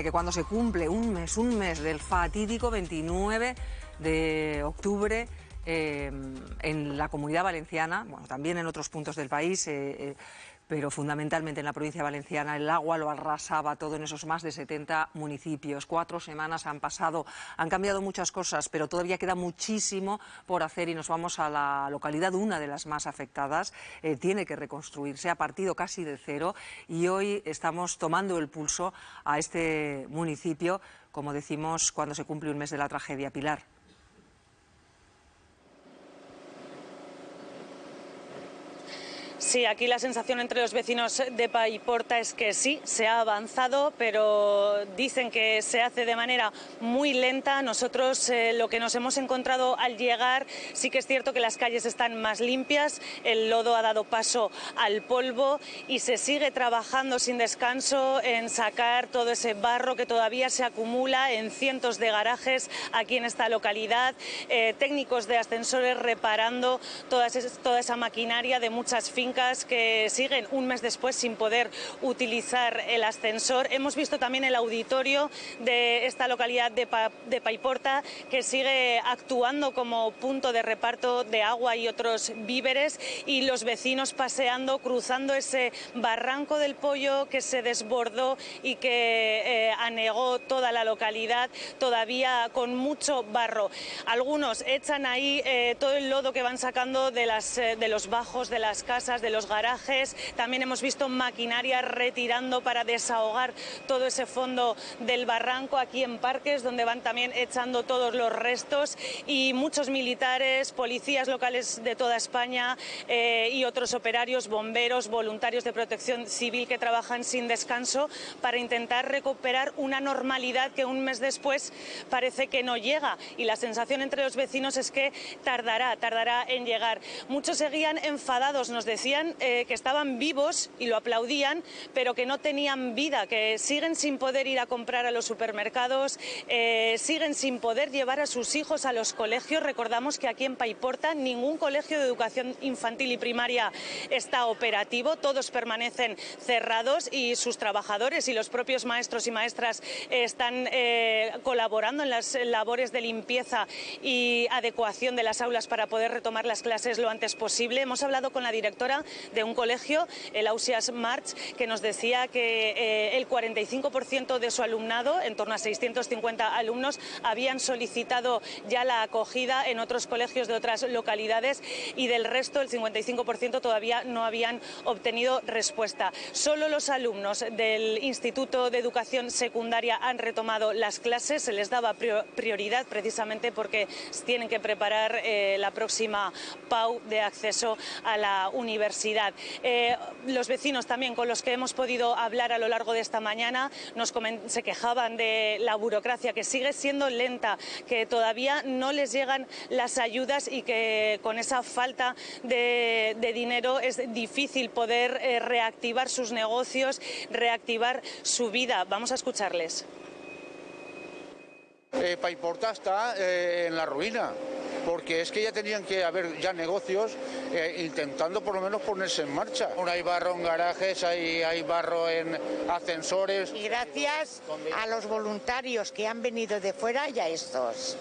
que cuando se cumple un mes del fatídico 29 de octubre, en la Comunidad Valenciana, bueno, también en otros puntos del país, pero fundamentalmente en la provincia valenciana, el agua lo arrasaba todo en esos más de 70 municipios. 4 semanas han pasado, han cambiado muchas cosas, pero todavía queda muchísimo por hacer y nos vamos a la localidad, una de las más afectadas. Tiene que reconstruirse, ha partido casi de cero y hoy estamos tomando el pulso a este municipio, como decimos, cuando se cumple un mes de la tragedia. Pilar. Sí, aquí la sensación entre los vecinos de Paiporta es que sí, se ha avanzado, pero dicen que se hace de manera muy lenta. Nosotros lo que nos hemos encontrado al llegar, sí que es cierto que las calles están más limpias, el lodo ha dado paso al polvo y se sigue trabajando sin descanso en sacar todo ese barro que todavía se acumula en cientos de garajes aquí en esta localidad. Técnicos de ascensores reparando toda esa maquinaria de muchas fincas que siguen un mes después sin poder utilizar el ascensor. Hemos visto también el auditorio de esta localidad de Paiporta, que sigue actuando como punto de reparto de agua y otros víveres, y los vecinos paseando, cruzando ese barranco del Pollo que se desbordó y que anegó toda la localidad, todavía con mucho barro. Algunos echan ahí todo el lodo que van sacando de los bajos de las casas, de los garajes. También hemos visto maquinaria retirando para desahogar todo ese fondo del barranco aquí en Parques, donde van también echando todos los restos, y muchos militares, policías locales de toda España y otros operarios, bomberos, voluntarios de protección civil que trabajan sin descanso para intentar recuperar una normalidad que un mes después parece que no llega, y la sensación entre los vecinos es que tardará en llegar. Muchos seguían enfadados, nos decían que estaban vivos y lo aplaudían, pero que no tenían vida, que siguen sin poder ir a comprar a los supermercados, siguen sin poder llevar a sus hijos a los colegios. Recordamos que aquí en Paiporta ningún colegio de educación infantil y primaria está operativo, todos permanecen cerrados y sus trabajadores y los propios maestros y maestras están colaborando en las labores de limpieza y adecuación de las aulas para poder retomar las clases lo antes posible. Hemos hablado con la directora de un colegio, el Ausias March, que nos decía que el 45% de su alumnado, en torno a 650 alumnos, habían solicitado ya la acogida en otros colegios de otras localidades, y del resto, el 55%, todavía no habían obtenido respuesta. Solo los alumnos del Instituto de Educación Secundaria han retomado las clases. Se les daba prioridad precisamente porque tienen que preparar la próxima PAU de acceso a la universidad. Los vecinos también con los que hemos podido hablar a lo largo de esta mañana se quejaban de la burocracia, que sigue siendo lenta, que todavía no les llegan las ayudas y que con esa falta de dinero es difícil poder reactivar sus negocios, reactivar su vida. Vamos a escucharles. Paiporta está en la ruina, porque es que ya tenían que haber ya negocios intentando por lo menos ponerse en marcha. Hay barro en garajes, hay barro en ascensores. Y gracias a los voluntarios que han venido de fuera y a estos.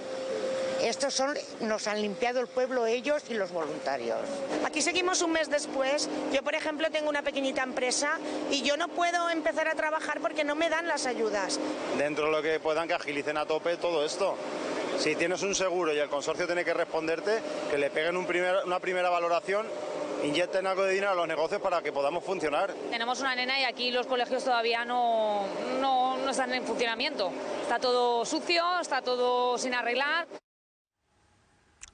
Nos han limpiado el pueblo ellos y los voluntarios. Aquí seguimos un mes después. Yo, por ejemplo, tengo una pequeñita empresa y yo no puedo empezar a trabajar porque no me dan las ayudas. Dentro de lo que puedan, que agilicen a tope todo esto. Si tienes un seguro y el consorcio tiene que responderte, que le peguen una primera valoración, inyecten algo de dinero a los negocios para que podamos funcionar. Tenemos una nena y aquí los colegios todavía no están en funcionamiento. Está todo sucio, está todo sin arreglar.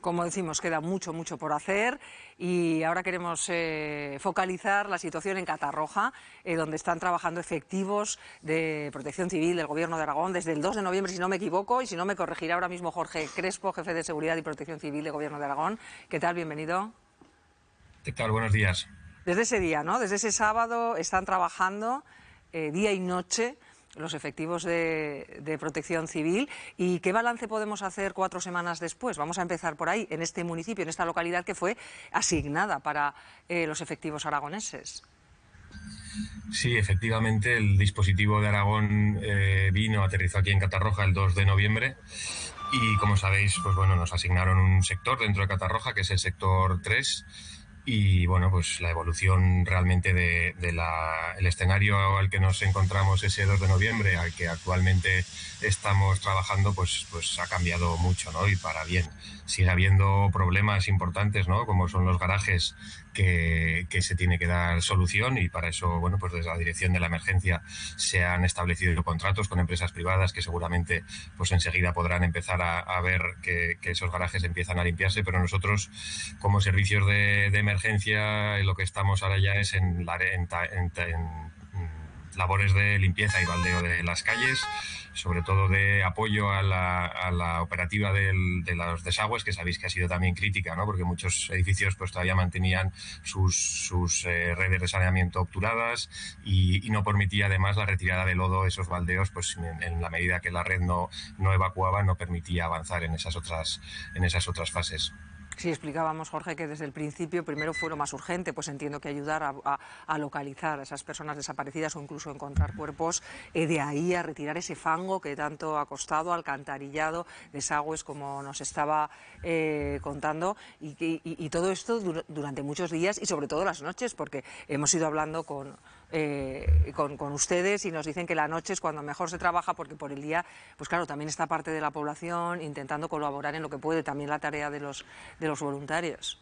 Como decimos, queda mucho por hacer, y ahora queremos focalizar la situación en Catarroja, donde están trabajando efectivos de Protección Civil del Gobierno de Aragón desde el 2 de noviembre, si no me equivoco, y si no me corregirá ahora mismo Jorge Crespo, jefe de Seguridad y Protección Civil del Gobierno de Aragón. ¿Qué tal? Bienvenido. ¿Qué tal? Buenos días. Desde ese día, ¿no? Desde ese sábado están trabajando día y noche los efectivos de Protección Civil. ¿Y qué balance podemos hacer 4 semanas después? Vamos a empezar por ahí, en este municipio, en esta localidad que fue asignada para los efectivos aragoneses. Sí, efectivamente, el dispositivo de Aragón aterrizó aquí en Catarroja el 2 de noviembre y, como sabéis, pues bueno, nos asignaron un sector dentro de Catarroja, que es el sector 3, y bueno, pues la evolución realmente el escenario al que nos encontramos ese 2 de noviembre, al que actualmente estamos trabajando, pues ha cambiado mucho, ¿no? Y para bien. Sigue habiendo problemas importantes, ¿no? Como son los garajes, que se tiene que dar solución, y para eso, bueno, pues desde la dirección de la emergencia se han establecido contratos con empresas privadas que seguramente pues enseguida podrán empezar a ver que esos garajes empiezan a limpiarse, pero nosotros como servicios de emergencia lo que estamos ahora ya es en labores de limpieza y baldeo de las calles, sobre todo de apoyo a la operativa de los desagües, que sabéis que ha sido también crítica, ¿no? Porque muchos edificios pues todavía mantenían sus redes de saneamiento obturadas y no permitía además la retirada de lodo de esos baldeos, pues en la medida que la red no evacuaba, no permitía avanzar en esas otras fases. Sí, explicábamos, Jorge, que desde el principio primero fue lo más urgente, pues entiendo que ayudar a localizar a esas personas desaparecidas o incluso encontrar cuerpos, de ahí a retirar ese fango que tanto ha costado, alcantarillado, desagües, como nos estaba contando, y todo esto durante muchos días y sobre todo las noches, porque hemos ido hablando con ustedes y nos dicen que la noche es cuando mejor se trabaja, porque por el día, pues claro, también está parte de la población intentando colaborar en lo que puede, también la tarea de los voluntarios.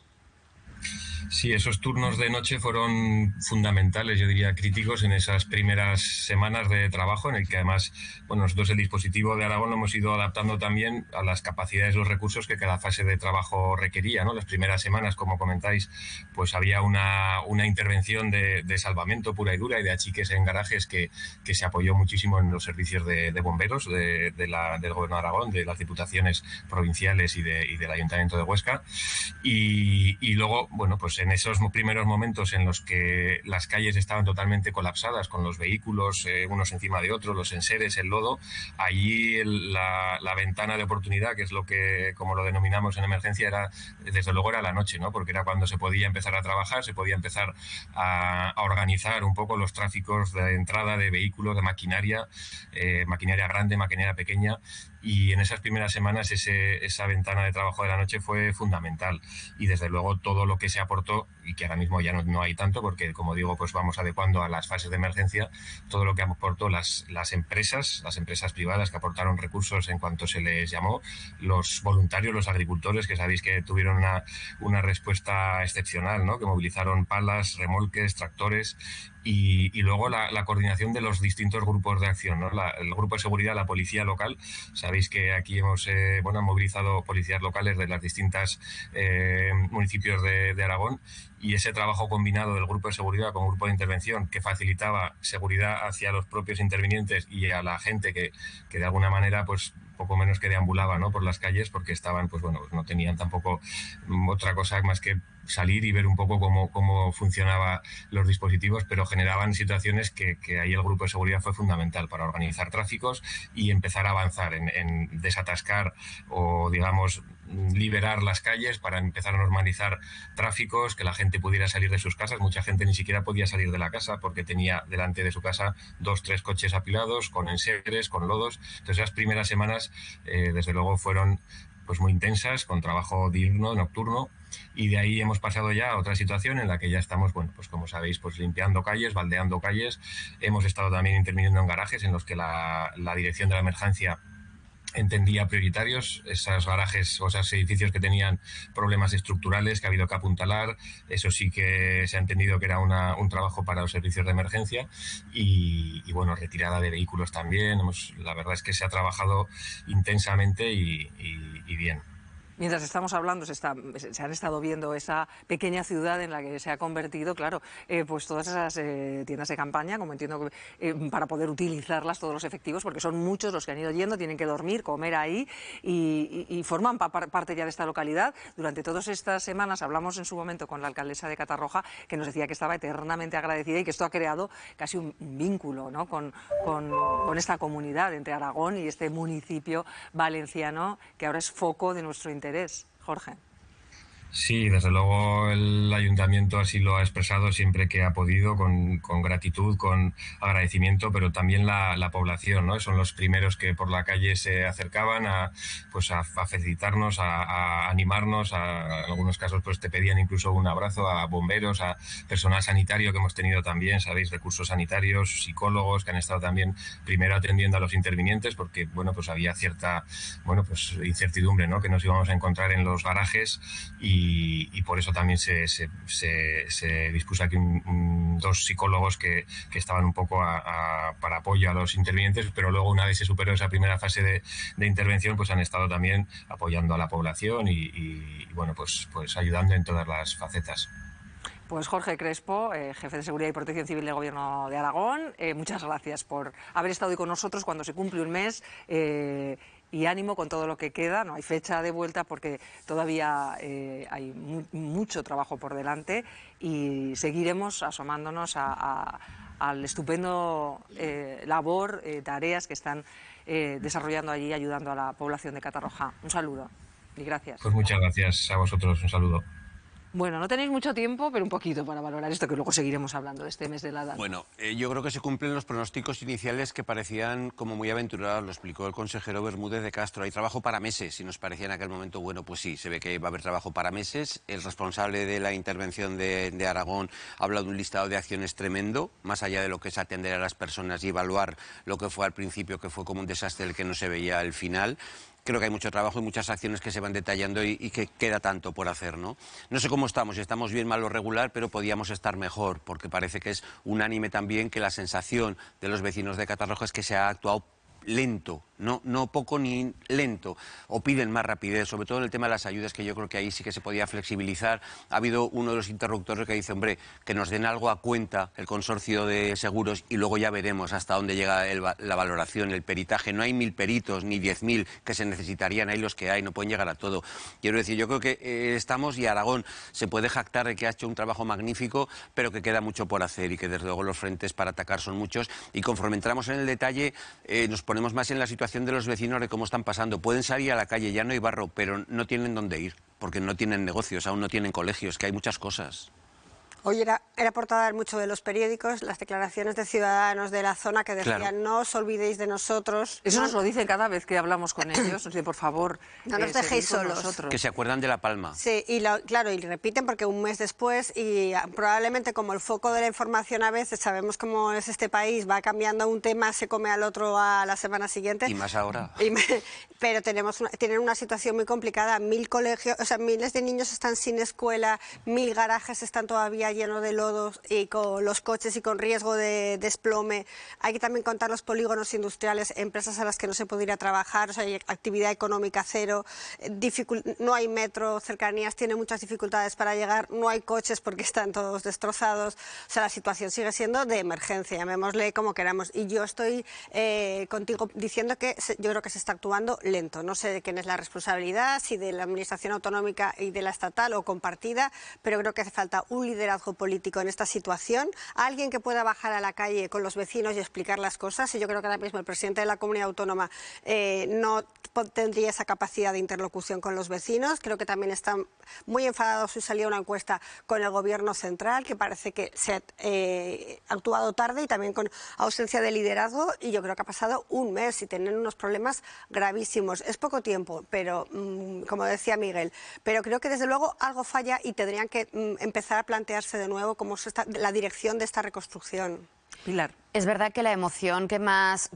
Sí, esos turnos de noche fueron fundamentales, yo diría críticos, en esas primeras semanas de trabajo, en el que además, bueno, nosotros el dispositivo de Aragón lo hemos ido adaptando también a las capacidades, los recursos que cada fase de trabajo requería, ¿no? Las primeras semanas, como comentáis, pues había una intervención de salvamento pura y dura y de achiques en garajes que se apoyó muchísimo en los servicios de bomberos del Gobierno de Aragón, de las diputaciones provinciales y del Ayuntamiento de Huesca, y luego, bueno, pues en esos primeros momentos en los que las calles estaban totalmente colapsadas con los vehículos unos encima de otros, los enseres, el lodo, allí la ventana de oportunidad, que es lo que, como lo denominamos en emergencia, desde luego era la noche, ¿no? Porque era cuando se podía empezar a trabajar, se podía empezar a organizar un poco los tráficos de entrada de vehículos, de maquinaria grande, maquinaria pequeña, y en esas primeras semanas esa ventana de trabajo de la noche fue fundamental, y desde luego todo lo que se aportó, y que ahora mismo ya no hay tanto, porque como digo, pues vamos adecuando a las fases de emergencia, todo lo que aportó las empresas privadas que aportaron recursos en cuanto se les llamó, los voluntarios, los agricultores, que sabéis que tuvieron una respuesta excepcional, ¿no? Que movilizaron palas, remolques, tractores, y luego la coordinación de los distintos grupos de acción, ¿no? El grupo de seguridad, la policía local. Sabéis que aquí hemos movilizado policías locales de las distintas municipios de Aragón, y ese trabajo combinado del grupo de seguridad con grupo de intervención, que facilitaba seguridad hacia los propios intervinientes y a la gente que de alguna manera pues poco menos que deambulaba, ¿no? Por las calles, porque estaban, pues bueno, no tenían tampoco otra cosa más que salir y ver un poco cómo funcionaban los dispositivos, pero generaban situaciones que ahí el grupo de seguridad fue fundamental para organizar tráficos y empezar a avanzar en desatascar o, digamos, liberar las calles para empezar a normalizar tráficos, que la gente pudiera salir de sus casas. Mucha gente ni siquiera podía salir de la casa porque tenía delante de su casa 2 o 3 coches apilados con enseres, con lodos. Entonces las primeras semanas desde luego fueron pues muy intensas, con trabajo diurno, nocturno, y de ahí hemos pasado ya a otra situación en la que ya estamos, bueno, pues como sabéis, pues limpiando calles, baldeando calles. Hemos estado también interviniendo en garajes en los que la dirección de la emergencia entendía prioritarios, esos garajes o esos edificios que tenían problemas estructurales que ha habido que apuntalar. Eso sí que se ha entendido que era un trabajo para los servicios de emergencia, y bueno, retirada de vehículos también. La verdad es que se ha trabajado intensamente y bien. Mientras estamos hablando, se han estado viendo esa pequeña ciudad en la que se ha convertido, claro, pues todas esas tiendas de campaña, como entiendo, para poder utilizarlas, todos los efectivos, porque son muchos los que han ido yendo, tienen que dormir, comer ahí, y forman parte ya de esta localidad. Durante todas estas semanas hablamos en su momento con la alcaldesa de Catarroja, que nos decía que estaba eternamente agradecida y que esto ha creado casi un vínculo, ¿no? con esta comunidad entre Aragón y este municipio valenciano, que ahora es foco de nuestro interés. Jorge. Sí, desde luego el ayuntamiento así lo ha expresado siempre que ha podido, con gratitud, con agradecimiento, pero también la población, ¿no? Son los primeros que por la calle se acercaban a felicitarnos, a animarnos, en algunos casos pues te pedían incluso un abrazo, a bomberos, a personal sanitario que hemos tenido también, sabéis, recursos sanitarios, psicólogos que han estado también primero atendiendo a los intervinientes, porque bueno, pues había cierta incertidumbre, ¿no? Que nos íbamos a encontrar en los garajes y por eso también se dispuso aquí dos psicólogos que estaban un poco para apoyo a los intervinientes, pero luego una vez se superó esa primera fase de intervención, pues han estado también apoyando a la población y bueno, pues ayudando en todas las facetas. Pues Jorge Crespo, jefe de Seguridad y Protección Civil del Gobierno de Aragón, muchas gracias por haber estado hoy con nosotros cuando se cumple un mes. Y ánimo con todo lo que queda, no hay fecha de vuelta porque todavía hay mucho trabajo por delante y seguiremos asomándonos al estupendo labor, tareas que están desarrollando allí, ayudando a la población de Catarroja. Un saludo y gracias. Pues muchas gracias a vosotros, un saludo. Bueno, no tenéis mucho tiempo, pero un poquito para valorar esto, que luego seguiremos hablando de este mes de la edad. Bueno, yo creo que se cumplen los pronósticos iniciales que parecían como muy aventurados, lo explicó el consejero Bermúdez de Castro. Hay trabajo para meses, y nos parecía en aquel momento, bueno, pues sí, se ve que va a haber trabajo para meses. El responsable de la intervención de Aragón ha hablado de un listado de acciones tremendo, más allá de lo que es atender a las personas y evaluar lo que fue al principio, que fue como un desastre del que no se veía el final. Creo que hay mucho trabajo y muchas acciones que se van detallando y que queda tanto por hacer, ¿no? No sé cómo estamos, si estamos bien, mal o regular, pero podíamos estar mejor, porque parece que es unánime también que la sensación de los vecinos de Catarroja es que se ha actuado lento, no poco ni lento, o piden más rapidez, sobre todo en el tema de las ayudas, que yo creo que ahí sí que se podía flexibilizar. Ha habido uno de los interlocutores que dice, hombre, que nos den algo a cuenta el consorcio de seguros y luego ya veremos hasta dónde llega la valoración, el peritaje. No hay 1000 peritos ni 10.000 que se necesitarían, hay los que hay, no pueden llegar a todo. Quiero decir, yo creo que estamos, y Aragón se puede jactar de que ha hecho un trabajo magnífico, pero que queda mucho por hacer y que desde luego los frentes para atacar son muchos, y conforme entramos en el detalle nos ponemos más en la situación de los vecinos, de cómo están pasando. Pueden salir a la calle, ya no hay barro, pero no tienen dónde ir, porque no tienen negocios, aún no tienen colegios, que hay muchas cosas. Hoy era portada en muchos de los periódicos las declaraciones de ciudadanos de la zona que decían, claro, no os olvidéis de nosotros. Eso nos lo dicen cada vez que hablamos con ellos, nos dicen, por favor, no nos dejéis solos. Que se acuerdan de La Palma. Sí, y claro, y repiten porque un mes después, y probablemente como el foco de la información a veces, sabemos cómo es este país, va cambiando un tema, se come al otro a la semana siguiente. Y más ahora. Pero tienen una situación muy complicada, 1000 colegios, o sea, miles de niños están sin escuela, 1000 garajes están todavía lleno de lodos y con los coches y con riesgo de desplome. Hay que también contar los polígonos industriales, empresas a las que no se puede ir a trabajar, o sea, hay actividad económica cero, no hay metro, cercanías tienen muchas dificultades para llegar, no hay coches porque están todos destrozados. O sea, la situación sigue siendo de emergencia, llamémosle como queramos. Y yo estoy contigo diciendo que yo creo que se está actuando lento. No sé de quién es la responsabilidad, si de la administración autonómica y de la estatal o compartida, pero creo que hace falta un liderazgo político en esta situación, alguien que pueda bajar a la calle con los vecinos y explicar las cosas. Y yo creo que ahora mismo el presidente de la comunidad autónoma no tendría esa capacidad de interlocución con los vecinos. Creo que también están muy enfadados. Hoy salió una encuesta con el gobierno central que parece que se ha actuado tarde y también con ausencia de liderazgo, y yo creo que ha pasado un mes y tienen unos problemas gravísimos. Es poco tiempo, pero como decía Miguel, pero creo que desde luego algo falla y tendrían que empezar a plantearse de nuevo cómo es la dirección de esta reconstrucción. Pilar. Es verdad que la emoción que más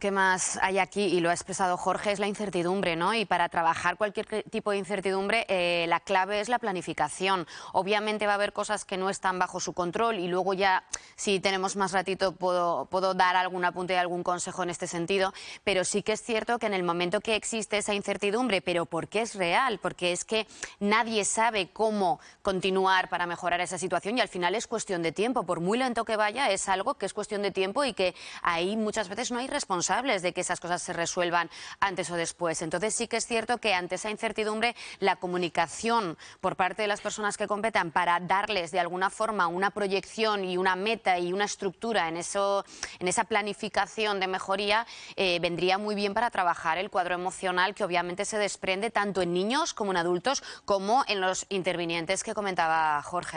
hay aquí, y lo ha expresado Jorge, es la incertidumbre, ¿no? Y para trabajar cualquier tipo de incertidumbre, la clave es la planificación. Obviamente va a haber cosas que no están bajo su control, y luego ya, si tenemos más ratito, puedo dar algún apunte y algún consejo en este sentido, pero sí que es cierto que en el momento que existe esa incertidumbre, pero porque es real, porque es que nadie sabe cómo continuar para mejorar esa situación, y al final es cuestión de tiempo. Por muy lento que vaya, es algo que es cuestión de tiempo y que porque ahí muchas veces no hay responsables de que esas cosas se resuelvan antes o después. Entonces sí que es cierto que ante esa incertidumbre la comunicación por parte de las personas que competan para darles de alguna forma una proyección y una meta y una estructura en esa planificación de mejoría vendría muy bien para trabajar el cuadro emocional que obviamente se desprende tanto en niños como en adultos como en los intervinientes que comentaba Jorge.